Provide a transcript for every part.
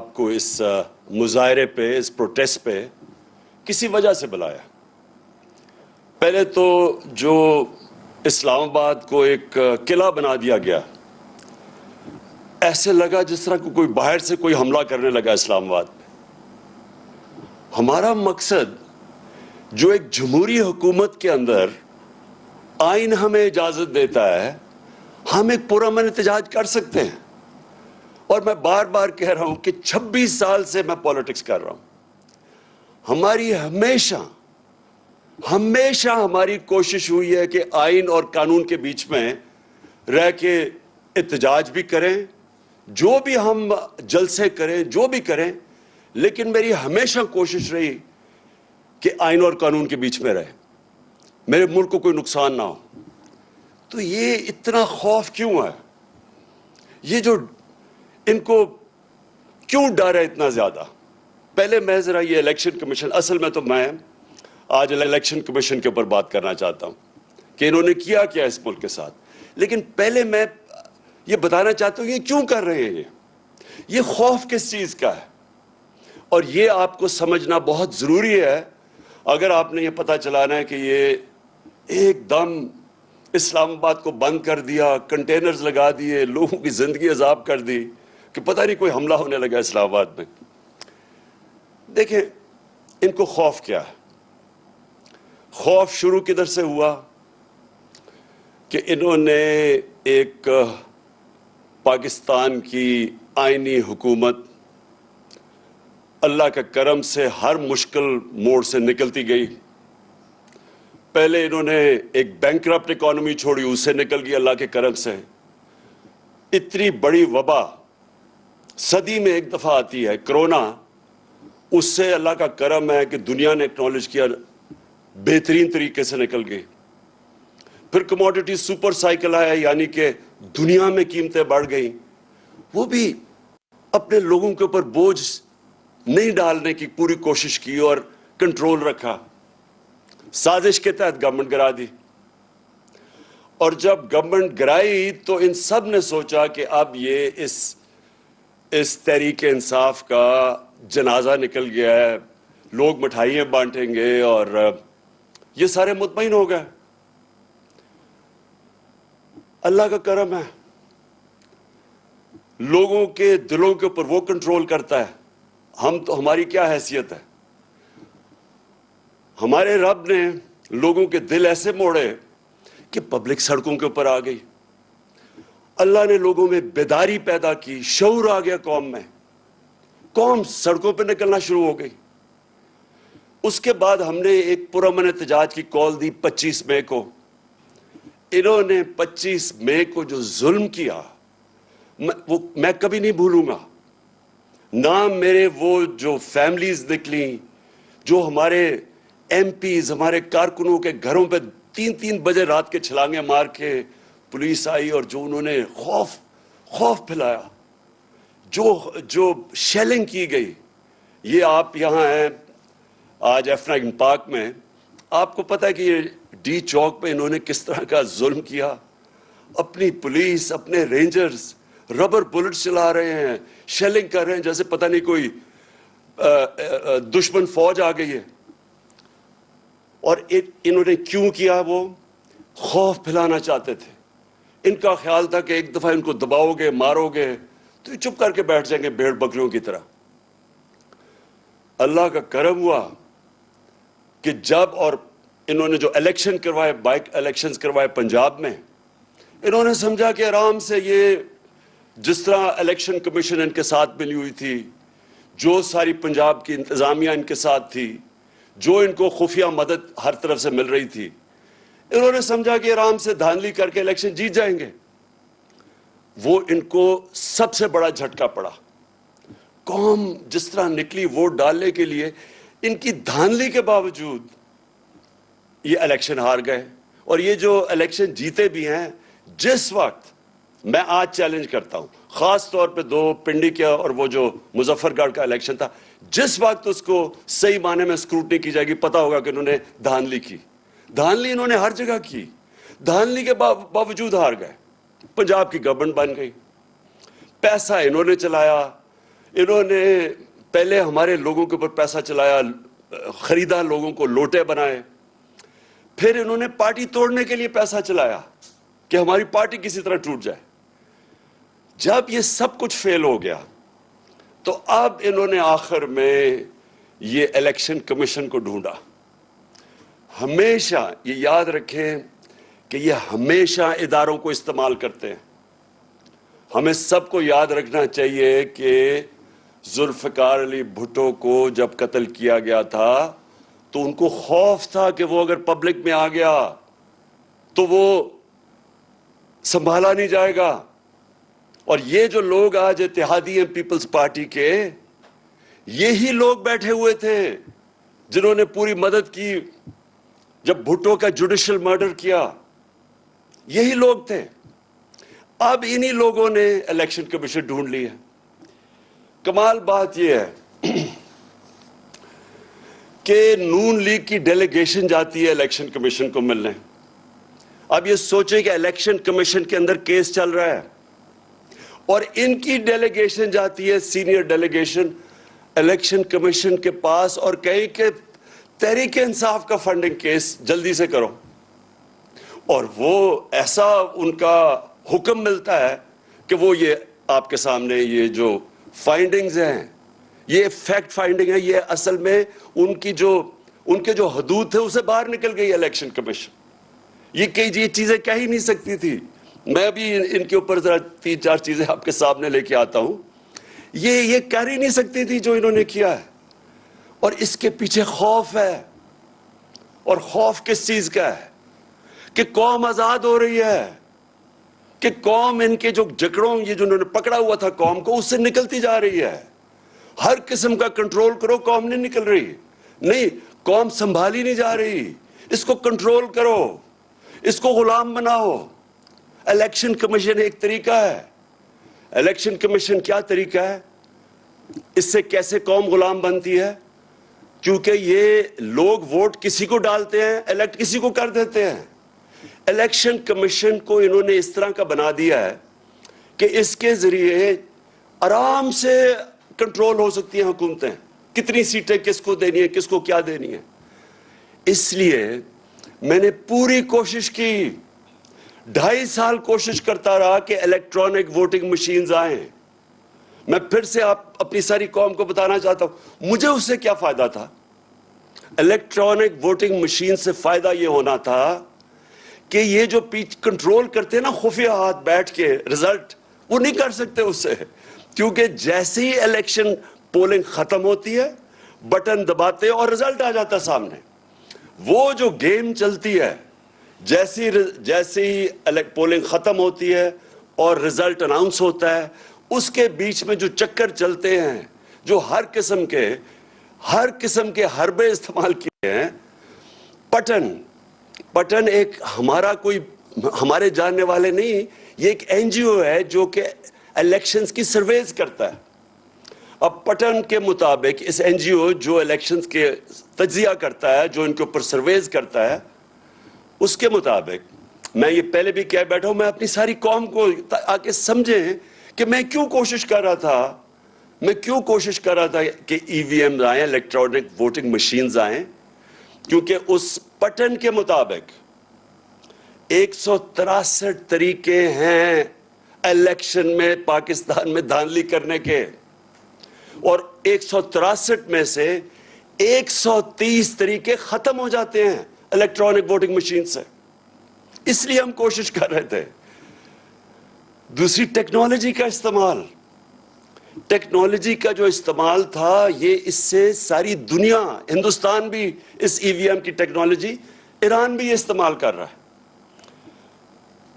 آپ کو اس مظاہرے پہ، اس پروٹیسٹ پہ کسی وجہ سے بلایا۔ پہلے تو جو اسلام آباد کو ایک قلعہ بنا دیا گیا، ایسے لگا جس طرح کوئی باہر سے کوئی حملہ کرنے لگا اسلام آباد پہ۔ ہمارا مقصد جو ایک جمہوری حکومت کے اندر آئین ہمیں اجازت دیتا ہے، ہم ایک پرامن احتجاج کر سکتے ہیں۔ اور میں بار بار کہہ رہا ہوں کہ 26 سال سے میں پولیٹکس کر رہا ہوں، ہماری ہمیشہ ہماری کوشش ہوئی ہے کہ آئین اور قانون کے بیچ میں رہ کے احتجاج بھی کریں، جو بھی ہم جلسے کریں، جو بھی کریں، لیکن میری ہمیشہ کوشش رہی کہ آئین اور قانون کے بیچ میں رہے، میرے ملک کو کوئی نقصان نہ ہو۔ تو یہ اتنا خوف کیوں ہے؟ یہ جو ان کو کیوں ڈر ہے اتنا زیادہ؟ پہلے میں ذرا یہ الیکشن کمیشن، اصل میں تو میں آج الیکشن کمیشن کے اوپر بات کرنا چاہتا ہوں کہ انہوں نے کیا کیا اس ملک کے ساتھ، لیکن پہلے میں یہ بتانا چاہتا ہوں یہ کیوں کر رہے ہیں، یہ خوف کس چیز کا ہے، اور یہ آپ کو سمجھنا بہت ضروری ہے اگر آپ نے یہ پتہ چلانا ہے کہ یہ ایک دم اسلام آباد کو بند کر دیا، کنٹینرز لگا دیے، لوگوں کی زندگی عذاب کر دی کہ پتہ نہیں کوئی حملہ ہونے لگا اسلام آباد میں۔ دیکھیں ان کو خوف کیا ہے؟ خوف شروع کدھر سے ہوا کہ انہوں نے ایک پاکستان کی آئینی حکومت اللہ کا کرم سے ہر مشکل موڑ سے نکلتی گئی۔ پہلے انہوں نے ایک بینکرپٹ اکانومی چھوڑی، اس سے نکل گئی اللہ کے کرم سے۔ اتنی بڑی وبا صدی میں ایک دفعہ آتی ہے، کرونا، اس سے اللہ کا کرم ہے کہ دنیا نے اکنالج کیا، بہترین طریقے سے نکل گئی۔ پھر کموڈٹی سپر سائیکل آیا، یعنی کہ دنیا میں قیمتیں بڑھ گئیں، وہ بھی اپنے لوگوں کے اوپر بوجھ نہیں ڈالنے کی پوری کوشش کی اور کنٹرول رکھا، سازش کے تحت گورنمنٹ گرا دی۔ اور جب گورنمنٹ گرائی تو ان سب نے سوچا کہ اب یہ اس تحریک انصاف کا جنازہ نکل گیا ہے، لوگ مٹھائیاں بانٹیں گے، اور یہ سارے مطمئن ہو گئے۔ اللہ کا کرم ہے، لوگوں کے دلوں کے اوپر وہ کنٹرول کرتا ہے، ہماری کیا حیثیت ہے؟ ہمارے رب نے لوگوں کے دل ایسے موڑے کہ پبلک سڑکوں کے اوپر آ گئی، اللہ نے لوگوں میں بیداری پیدا کی، شعور آ گیا قوم میں، قوم سڑکوں پہ نکلنا شروع ہو گئی۔ اس کے بعد ہم نے ایک پرامن احتجاج کی کال دی 25 مئی کو۔ انہوں نے 25 مئی کو جو ظلم کیا وہ میں کبھی نہیں بھولوں گا۔ نہ میرے وہ جو فیملیز نکلیں، جو ہمارے ایم پیز، ہمارے کارکنوں کے گھروں پہ 3 بجے رات کے چھلانگیں مار کے پولیس آئی، اور جو انہوں نے خوف پھیلایا، جو شیلنگ کی گئی۔ یہ آپ یہاں ہیں آج ایف9 پارک میں، آپ کو پتہ ہے کہ یہ ڈی چوک پہ انہوں نے کس طرح کا ظلم کیا۔ اپنی پولیس، اپنے رینجرز ربر بلٹس چلا رہے ہیں، شیلنگ کر رہے ہیں جیسے پتہ نہیں کوئی دشمن فوج آ گئی ہے۔ اور انہوں نے کیوں کیا؟ وہ خوف پھیلانا چاہتے تھے۔ ان کا خیال تھا کہ ایک دفعہ ان کو دباؤ گے، مارو گے تو یہ چپ کر کے بیٹھ جائیں گے بھیڑ بکریوں کی طرح۔ اللہ کا کرم ہوا کہ جب اور انہوں نے جو الیکشن کروائے، بائک الیکشنز کروائے پنجاب میں، انہوں نے سمجھا کہ آرام سے یہ جس طرح الیکشن کمیشن ان کے ساتھ ملی ہوئی تھی، جو ساری پنجاب کی انتظامیہ ان کے ساتھ تھی، جو ان کو خفیہ مدد ہر طرف سے مل رہی تھی، انہوں نے سمجھا کہ آرام سے دھاندلی کر کے الیکشن جیت جائیں گے۔ وہ ان کو سب سے بڑا جھٹکا پڑا۔ قوم جس طرح نکلی ووٹ ڈالنے کے لیے، ان کی دھاندلی کے باوجود یہ الیکشن ہار گئے۔ اور یہ جو الیکشن جیتے بھی ہیں، جس وقت میں آج چیلنج کرتا ہوں، خاص طور پہ 2 پنڈی کا اور وہ جو مظفر گڑھ کا الیکشن تھا، جس وقت اس کو صحیح معنی میں اسکروٹنی کی جائے گی، پتہ ہوگا کہ انہوں نے دھاندلی کی۔ دھاندلی انہوں نے ہر جگہ کی، دھاندلی کے باوجود ہار گئے۔ پنجاب کی گورنمنٹ بن گئی، پیسہ انہوں نے چلایا، انہوں نے پہلے ہمارے لوگوں کے اوپر پیسہ چلایا, خریدا, لوگوں کو لوٹے بنائے. پھر انہوں نے پارٹی توڑنے کے لیے پیسہ چلایا کہ ہماری پارٹی کسی طرح ٹوٹ جائے. جب یہ سب کچھ فیل ہو گیا تو اب انہوں نے آخر میں یہ الیکشن کمیشن کو ڈھونڈا. ہمیشہ یہ یاد رکھیں کہ یہ ہمیشہ اداروں کو استعمال کرتے ہیں. ہمیں سب کو یاد رکھنا چاہیے کہ ذوالفقار علی بھٹو کو جب قتل کیا گیا تھا تو ان کو خوف تھا کہ وہ اگر پبلک میں آ گیا تو وہ سنبھالا نہیں جائے گا. اور یہ جو لوگ آج اتحادی ہیں پیپلز پارٹی کے, یہی لوگ بیٹھے ہوئے تھے جنہوں نے پوری مدد کی جب بھٹو کا جوڈیشل مرڈر کیا. یہی لوگ تھے. اب انہی لوگوں نے الیکشن کمیشن ڈھونڈ لی ہے. کمال بات یہ ہے کہ نون لیگ کی ڈیلیگیشن جاتی ہے الیکشن کمیشن کو ملنے. اب یہ سوچیں کہ الیکشن کمیشن کے اندر کیس چل رہا ہے اور ان کی ڈیلیگیشن جاتی ہے, سینئر ڈیلیگیشن, الیکشن کمیشن کے پاس اور کہیں کہ تحریک انصاف کا فنڈنگ کیس جلدی سے کرو. اور وہ ایسا ان کا حکم ملتا ہے کہ وہ یہ آپ کے سامنے یہ جو فائنڈنگز ہیں, یہ فیکٹ فائنڈنگ ہے, یہ اصل میں ان کے جو حدود تھے اسے باہر نکل گئی الیکشن کمیشن. یہ کئی چیزیں کہہ ہی نہیں سکتی تھی. میں ابھی ان کے اوپر ذرا 3-4 چیزیں آپ کے سامنے لے کے آتا ہوں. یہ کر ہی نہیں سکتی تھی جو انہوں نے کیا ہے. اور اس کے پیچھے خوف ہے. اور خوف کس چیز کا ہے؟ کہ قوم آزاد ہو رہی ہے, کہ قوم ان کے جو جکڑوں یہ جو انہوں نے پکڑا ہوا تھا قوم کو, اس سے نکلتی جا رہی ہے. ہر قسم کا کنٹرول کرو, قوم نہیں نکل رہی. نہیں, قوم سنبھالی نہیں جا رہی. اس کو کنٹرول کرو, اس کو غلام بناؤ. الیکشن کمیشن ایک طریقہ ہے. الیکشن کمیشن کیا طریقہ ہے؟ اس سے کیسے قوم غلام بنتی ہے؟ کیونکہ یہ لوگ ووٹ کسی کو ڈالتے ہیں, الیکٹ کسی کو کر دیتے ہیں. الیکشن کمیشن کو انہوں نے اس طرح کا بنا دیا ہے کہ اس کے ذریعے آرام سے کنٹرول ہو سکتی ہیں حکومتیں, کتنی سیٹیں کس کو دینی ہے, کس کو کیا دینی ہے. اس لیے میں نے پوری کوشش کی, 2.5 سال کوشش کرتا رہا کہ الیکٹرانک ووٹنگ مشینز آئیں. میں پھر سے اپنی ساری قوم کو بتانا چاہتا ہوں مجھے اس سے کیا فائدہ تھا. الیکٹرانک ووٹنگ مشین سے فائدہ یہ ہونا تھا کہ یہ جو کنٹرول کرتے ہیں نا خفیہ ہاتھ بیٹھ کے رزلٹ, وہ نہیں کر سکتے اس سے. کیونکہ جیسے ہی الیکشن پولنگ ختم ہوتی ہے بٹن دباتے اور رزلٹ آ جاتا سامنے. وہ جو گیم چلتی ہے, جیسے ہی پولنگ ختم ہوتی ہے اور رزلٹ اناؤنس ہوتا ہے, اس کے بیچ میں جو چکر چلتے ہیں, جو ہر قسم کے حربے استعمال کیے ہیں. پٹن ایک ہمارے جاننے والے نہیں, یہ ایک این جی او ہے جو کہ الیکشنز کی سرویز کرتا ہے. اب پٹن کے مطابق اس این جی او جو الیکشنز کے تجزیہ کرتا ہے, جو ان کے اوپر سرویز کرتا ہے, اس کے مطابق میں یہ پہلے بھی کہہ بیٹھا ہوں, میں اپنی ساری قوم کو آ کے سمجھیں کہ میں کیوں کوشش کر رہا تھا کہ ای وی ایم آئیں, الیکٹرانک ووٹنگ مشینز آئیں. کیونکہ اس پٹن کے مطابق 163 طریقے ہیں الیکشن میں پاکستان میں دھاندلی کرنے کے, اور 163 میں سے 130 طریقے ختم ہو جاتے ہیں الیکٹرانک ووٹنگ مشین سے. اس لیے ہم کوشش کر رہے تھے. دوسری ٹیکنالوجی کا جو استعمال تھا, یہ اس سے ساری دنیا, ہندوستان بھی اس ای وی ایم کی ٹیکنالوجی, ایران بھی یہ استعمال کر رہا ہے.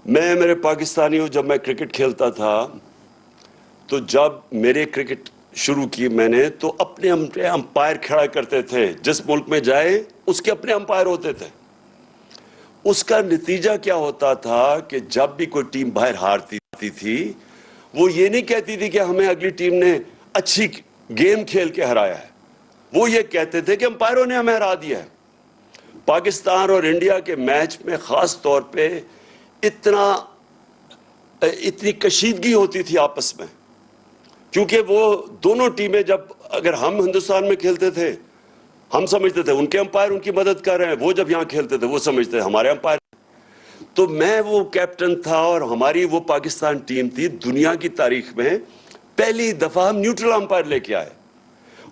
میرے پاکستانیوں, جب میں کرکٹ کھیلتا تھا تو جب میرے کرکٹ شروع کی میں نے, تو اپنے امپائر کھڑا کرتے تھے. جس ملک میں جائے اس کے اپنے امپائر ہوتے تھے. اس کا نتیجہ کیا ہوتا تھا کہ جب بھی کوئی ٹیم باہر ہارتی تھی, وہ یہ نہیں کہتی تھی کہ ہمیں اگلی ٹیم نے اچھی گیم کھیل کے ہرایا ہے, وہ یہ کہتے تھے کہ امپائروں نے ہمیں ہرا دیا ہے. پاکستان اور انڈیا کے میچ میں خاص طور پہ اتنی کشیدگی ہوتی تھی آپس میں. کیونکہ وہ دونوں ٹیمیں جب اگر ہم ہندوستان میں کھیلتے تھے ہم سمجھتے تھے ان کے امپائر ان کی مدد کر رہے ہیں, وہ جب یہاں کھیلتے تھے وہ سمجھتے تھے ہمارے امپائر. تو میں وہ کیپٹن تھا اور ہماری وہ پاکستان ٹیم تھی, دنیا کی تاریخ میں پہلی دفعہ ہم نیوٹرل امپائر لے کے آئے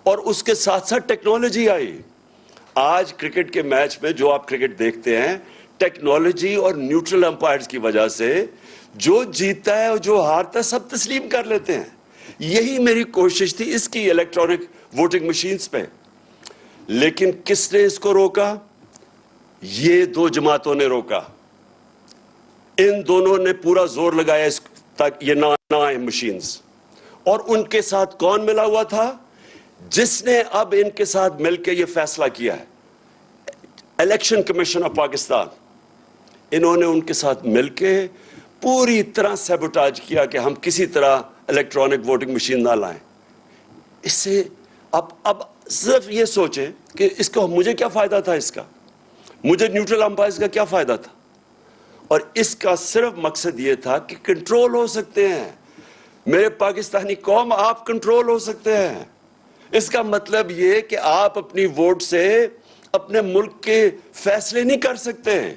اور اس کے ساتھ ساتھ ٹیکنالوجی آئی. آج کرکٹ کے میچ میں جو آپ کرکٹ دیکھتے ہیں ٹیکنالوجی اور نیوٹرل امپائرز کی وجہ سے جو جیتتا ہے اور جو ہارتا ہے سب تسلیم کر لیتے ہیں. یہی میری کوشش تھی اس کی الیکٹرانک ووٹنگ مشینز پہ. لیکن کس نے اس کو روکا؟ یہ دو جماعتوں نے روکا. ان دونوں نے پورا زور لگایا تاکہ یہ نہ آئے مشینز. اور ان کے ساتھ کون ملا ہوا تھا؟ جس نے اب ان کے ساتھ مل کے یہ فیصلہ کیا ہے, الیکشن کمیشن آف پاکستان. انہوں نے ان کے ساتھ مل کے پوری طرح سیبوٹاج کیا کہ ہم کسی طرح الیکٹرانک ووٹنگ مشین نہ لائیں. اس سے اب صرف یہ سوچیں کہ اس کو مجھے کیا فائدہ تھا, اس کا مجھے نیوٹرل امپائرز کا کیا فائدہ تھا. اور اس کا صرف مقصد یہ تھا کہ کنٹرول ہو سکتے ہیں میرے پاکستانی قوم, آپ کنٹرول ہو سکتے ہیں. اس کا مطلب یہ کہ آپ اپنی ووٹ سے اپنے ملک کے فیصلے نہیں کر سکتے ہیں,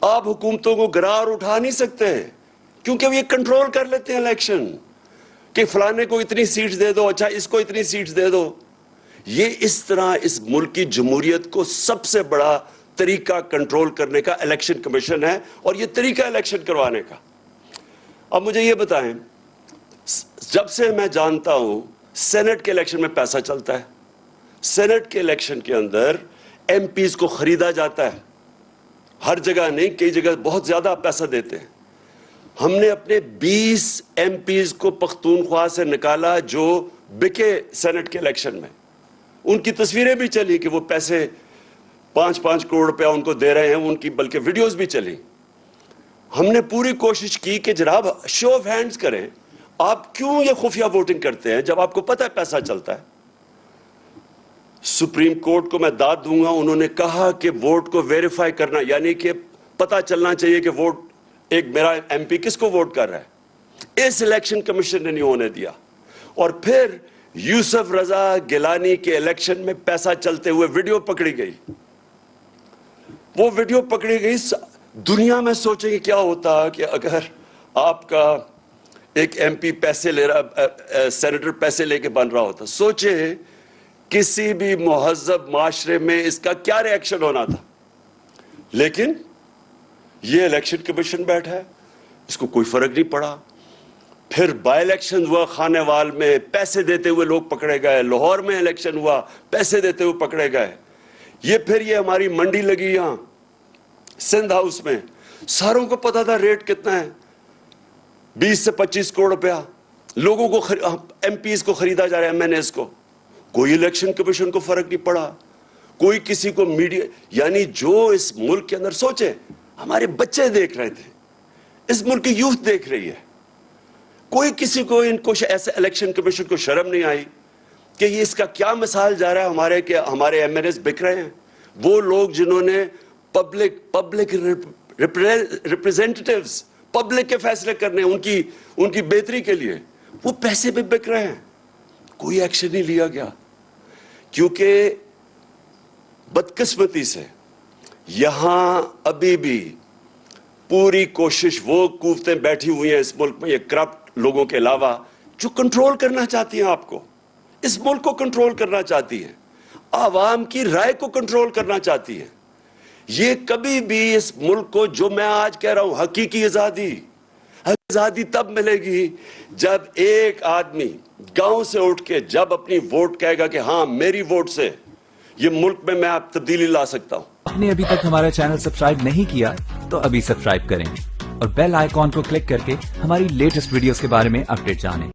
آپ حکومتوں کو گرار اٹھا نہیں سکتے کیونکہ وہ یہ کنٹرول کر لیتے ہیں الیکشن کہ فلانے کو اتنی سیٹس دے دو, اچھا اس کو اتنی سیٹس دے دو. یہ اس طرح اس ملک کی جمہوریت کو سب سے بڑا طریقہ کنٹرول کرنے کا الیکشن کمیشن ہے اور یہ طریقہ الیکشن کروانے کا. اب مجھے یہ بتائیں, جب سے میں جانتا ہوں سینٹ کے الیکشن میں پیسہ چلتا ہے, سینٹ کے الیکشن کے اندر ایم پیز کو خریدا جاتا ہے, ہر جگہ نہیں کئی جگہ بہت زیادہ پیسہ دیتے ہیں. ہم نے اپنے 20 ایم پیز کو پختونخوا سے نکالا جو بکے سینٹ کے الیکشن میں. ان کی تصویریں بھی چلی کہ وہ پیسے 5-5 کروڑ روپیہ ان کو دے رہے ہیں, ان کی بلکہ ویڈیوز بھی چلی. ہم نے پوری کوشش کی کہ جناب شو آف ہینڈز کریں, آپ کیوں یہ خفیہ ووٹنگ کرتے ہیں جب آپ کو پتہ ہے پیسہ چلتا ہے. سپریم کورٹ کو میں داد دوں گا, انہوں نے کہا کہ ووٹ کو ویریفائی کرنا یعنی کہ پتہ چلنا چاہیے کہ ووٹ ایک میرا ایم پی کس کو ووٹ کر رہا ہے. اس الیکشن کمیشن نے نہیں ہونے دیا. اور پھر یوسف رضا گیلانی کے الیکشن میں پیسہ چلتے ہوئے ویڈیو پکڑی گئی. وہ ویڈیو پکڑی گئی. دنیا میں سوچیں کہ کیا ہوتا کہ اگر آپ کا ایک ایم پی پیسے لے رہا, سینیٹر پیسے لے کے بن رہا ہوتا. سوچے کسی بھی مہذب معاشرے میں اس کا کیا ری ایکشن ہونا تھا. لیکن یہ الیکشن کمیشن بیٹھا ہے, اس کو کوئی فرق نہیں پڑا. پھر بائی الیکشن ہوا خانے وال میں, پیسے دیتے ہوئے لوگ پکڑے گئے. لاہور میں الیکشن ہوا, پیسے دیتے ہوئے پکڑے گئے. یہ ہماری منڈی لگی یہاں سندھ ہاؤس میں, ساروں کو پتا تھا ریٹ کتنا ہے, 20 سے 25 کروڑ روپیہ لوگوں کو ایم پیز کو خریدا جا رہا ہے, ایم این ایز کو. کوئی الیکشن کمیشن کو فرق نہیں پڑا, کوئی کسی کو میڈیا, یعنی جو اس ملک کے اندر سوچے ہمارے بچے دیکھ رہے تھے, اس ملک کی یوتھ دیکھ رہی ہے, کوئی کسی کو ان کو ایسے الیکشن کمیشن کو شرم نہیں آئی کہ یہ اس کا کیا مثال جا رہا ہے ہمارے ایم این ایز بک رہے ہیں. وہ لوگ جنہوں نے پبلک ریپریزنٹیٹیوز پبلک کے فیصلے کرنے ان کی بہتری کے لیے, وہ پیسے پہ بک رہے ہیں. کوئی ایکشن نہیں لیا گیا کیونکہ بدقسمتی سے یہاں ابھی بھی پوری کوشش, وہ قوتیں بیٹھی ہوئی ہیں اس ملک میں یہ کرپٹ لوگوں کے علاوہ جو کنٹرول کرنا چاہتی ہیں, آپ کو اس ملک کو کنٹرول کرنا چاہتی ہیں, عوام کی رائے کو کنٹرول کرنا چاہتی ہیں. یہ کبھی بھی اس ملک کو, جو میں آج کہہ رہا ہوں, حقیقی آزادی تب ملے گی جب ایک آدمی گاؤں سے اٹھ کے جب اپنی ووٹ کہے گا کہ ہاں میری ووٹ سے یہ ملک میں آپ تبدیلی لا سکتا ہوں. آپ نے ابھی تک ہمارا چینل سبسکرائب نہیں کیا تو ابھی سبسکرائب کریں اور بیل آئیکن کو کلک کر کے ہماری لیٹسٹ ویڈیوز کے بارے میں اپڈیٹ جانیں.